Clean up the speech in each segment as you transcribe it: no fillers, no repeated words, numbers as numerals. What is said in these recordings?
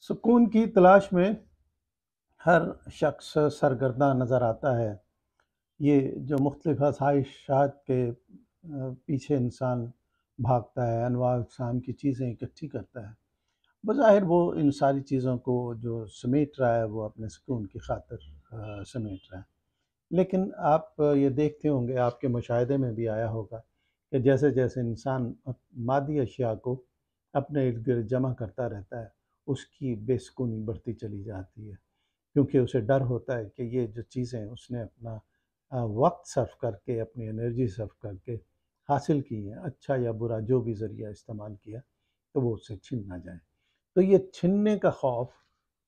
سکون کی تلاش میں ہر شخص سرگرداں نظر آتا ہے۔ یہ جو مختلف آسائشات کے پیچھے انسان بھاگتا ہے، انواع اقسام کی چیزیں اکٹھی کرتا ہے، بظاہر وہ ان ساری چیزوں کو جو سمیٹ رہا ہے وہ اپنے سکون کی خاطر سمیٹ رہا ہے۔ لیکن آپ یہ دیکھتے ہوں گے، آپ کے مشاہدے میں بھی آیا ہوگا کہ جیسے جیسے انسان مادی اشیاء کو اپنے ارد گرد جمع کرتا رہتا ہے، اس کی بے سکونی بڑھتی چلی جاتی ہے، کیونکہ اسے ڈر ہوتا ہے کہ یہ جو چیزیں اس نے اپنا وقت صرف کر کے، اپنی انرجی صرف کر کے حاصل کی ہیں، اچھا یا برا جو بھی ذریعہ استعمال کیا، تو وہ اس سے چھن نہ جائیں۔ تو یہ چھننے کا خوف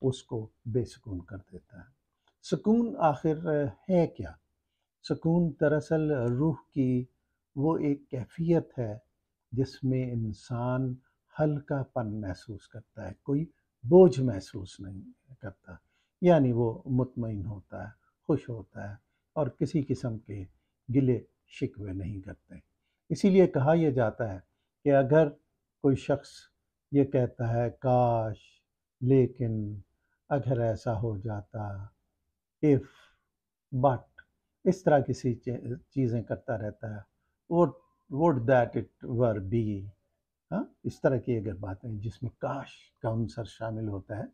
اس کو بے سکون کر دیتا ہے۔ سکون آخر ہے کیا؟ سکون دراصل روح کی وہ ایک کیفیت ہے جس میں انسان ہلکا پن محسوس کرتا ہے، کوئی بوجھ محسوس نہیں کرتا، یعنی وہ مطمئن ہوتا ہے، خوش ہوتا ہے اور کسی قسم کے گلے شکوے نہیں کرتے۔ اسی لیے کہا یہ جاتا ہے کہ اگر کوئی شخص یہ کہتا ہے کاش، لیکن، اگر ایسا ہو جاتا، if، بٹ، اس طرح کسی چیزیں کرتا رہتا ہے، would that it were be، ہاں، اس طرح کی اگر باتیں جس میں کاش کا عنصر شامل ہوتا ہے،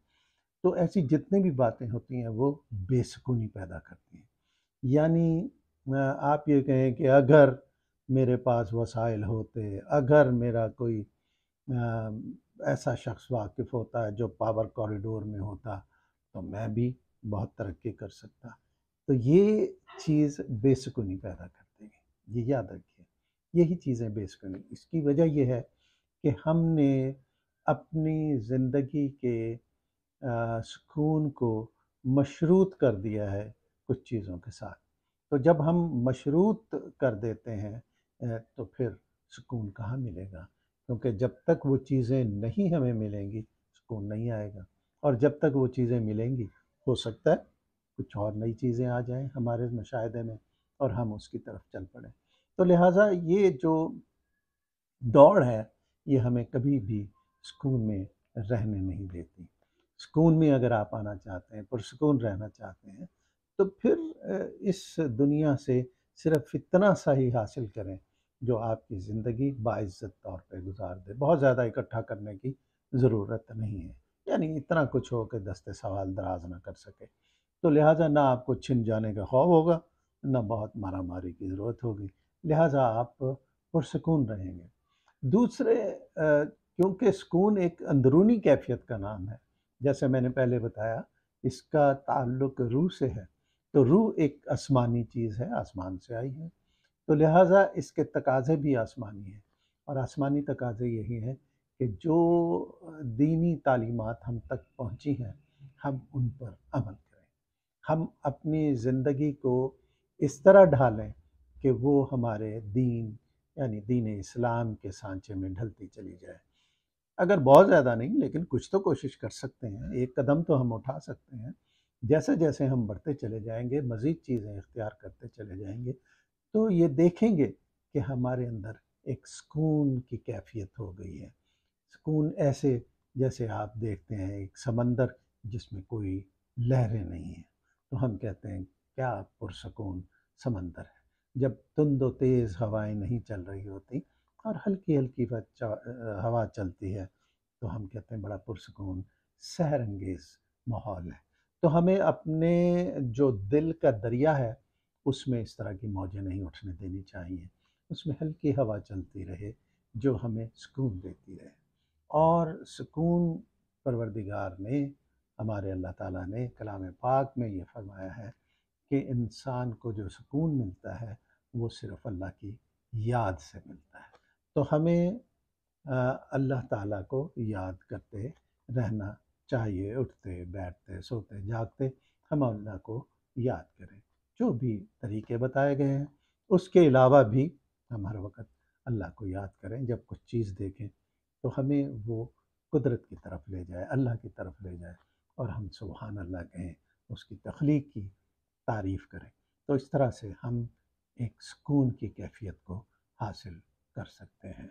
تو ایسی جتنی بھی باتیں ہوتی ہیں وہ بے سکونی پیدا کرتی ہیں۔ یعنی آپ یہ کہیں کہ اگر میرے پاس وسائل ہوتے، اگر میرا کوئی ایسا شخص واقف ہوتا ہے جو پاور کوریڈور میں ہوتا، تو میں بھی بہت ترقی کر سکتا۔ تو یہ چیز بے سکونی پیدا کرتی ہے، یہ یاد رکھیے، یہی چیزیں بے سکونی۔ اس کی وجہ یہ ہے کہ ہم نے اپنی زندگی کے سکون کو مشروط کر دیا ہے کچھ چیزوں کے ساتھ۔ تو جب ہم مشروط کر دیتے ہیں تو پھر سکون کہاں ملے گا؟ کیونکہ جب تک وہ چیزیں نہیں ہمیں ملیں گی، سکون نہیں آئے گا، اور جب تک وہ چیزیں ملیں گی، ہو سکتا ہے کچھ اور نئی چیزیں آ جائیں ہمارے مشاہدے میں اور ہم اس کی طرف چل پڑیں۔ تو لہٰذا یہ جو دوڑ ہے یہ ہمیں کبھی بھی سکون میں رہنے نہیں دیتی۔ سکون میں اگر آپ آنا چاہتے ہیں، پرسکون رہنا چاہتے ہیں، تو پھر اس دنیا سے صرف اتنا سا ہی حاصل کریں جو آپ کی زندگی باعزت طور پہ گزار دے۔ بہت زیادہ اکٹھا کرنے کی ضرورت نہیں ہے، یعنی اتنا کچھ ہو کہ دست سوال دراز نہ کر سکے۔ تو لہٰذا نہ آپ کو چھن جانے کا خوف ہوگا، نہ بہت مارا ماری کی ضرورت ہوگی، لہٰذا آپ پرسکون رہیں گے۔ دوسرے، کیونکہ سکون ایک اندرونی کیفیت کا نام ہے، جیسے میں نے پہلے بتایا، اس کا تعلق روح سے ہے، تو روح ایک آسمانی چیز ہے، آسمان سے آئی ہے، تو لہٰذا اس کے تقاضے بھی آسمانی ہیں، اور آسمانی تقاضے یہی ہیں کہ جو دینی تعلیمات ہم تک پہنچی ہیں ہم ان پر عمل کریں، ہم اپنی زندگی کو اس طرح ڈھالیں کہ وہ ہمارے دین، یعنی دین اسلام کے سانچے میں ڈھلتی چلی جائے۔ اگر بہت زیادہ نہیں، لیکن کچھ تو کوشش کر سکتے ہیں، ایک قدم تو ہم اٹھا سکتے ہیں۔ جیسے جیسے ہم بڑھتے چلے جائیں گے، مزید چیزیں اختیار کرتے چلے جائیں گے، تو یہ دیکھیں گے کہ ہمارے اندر ایک سکون کی کیفیت ہو گئی ہے۔ سکون ایسے جیسے آپ دیکھتے ہیں ایک سمندر جس میں کوئی لہریں نہیں ہیں، تو ہم کہتے ہیں کیا پرسکون سمندر ہے۔ جب تند و تیز ہوائیں نہیں چل رہی ہوتی اور ہلکی ہلکی ہوا چلتی ہے، تو ہم کہتے ہیں بڑا پرسکون سحر انگیز ماحول ہے۔ تو ہمیں اپنے جو دل کا دریا ہے اس میں اس طرح کی موجیں نہیں اٹھنے دینی چاہیے، اس میں ہلکی ہوا چلتی رہے جو ہمیں سکون دیتی رہے۔ اور سکون پروردگار نے، ہمارے اللہ تعالیٰ نے کلام پاک میں یہ فرمایا ہے کہ انسان کو جو سکون ملتا ہے وہ صرف اللہ کی یاد سے ملتا ہے۔ تو ہمیں اللہ تعالیٰ کو یاد کرتے رہنا چاہیے، اٹھتے بیٹھتے سوتے جاگتے ہم اللہ کو یاد کریں۔ جو بھی طریقے بتائے گئے ہیں اس کے علاوہ بھی ہم ہر وقت اللہ کو یاد کریں۔ جب کچھ چیز دیکھیں تو ہمیں وہ قدرت کی طرف لے جائے، اللہ کی طرف لے جائے، اور ہم سبحان اللہ کہیں، اس کی تخلیق کی تعریف کریں۔ تو اس طرح سے ہم ایک سکون کی کیفیت کو حاصل کر سکتے ہیں۔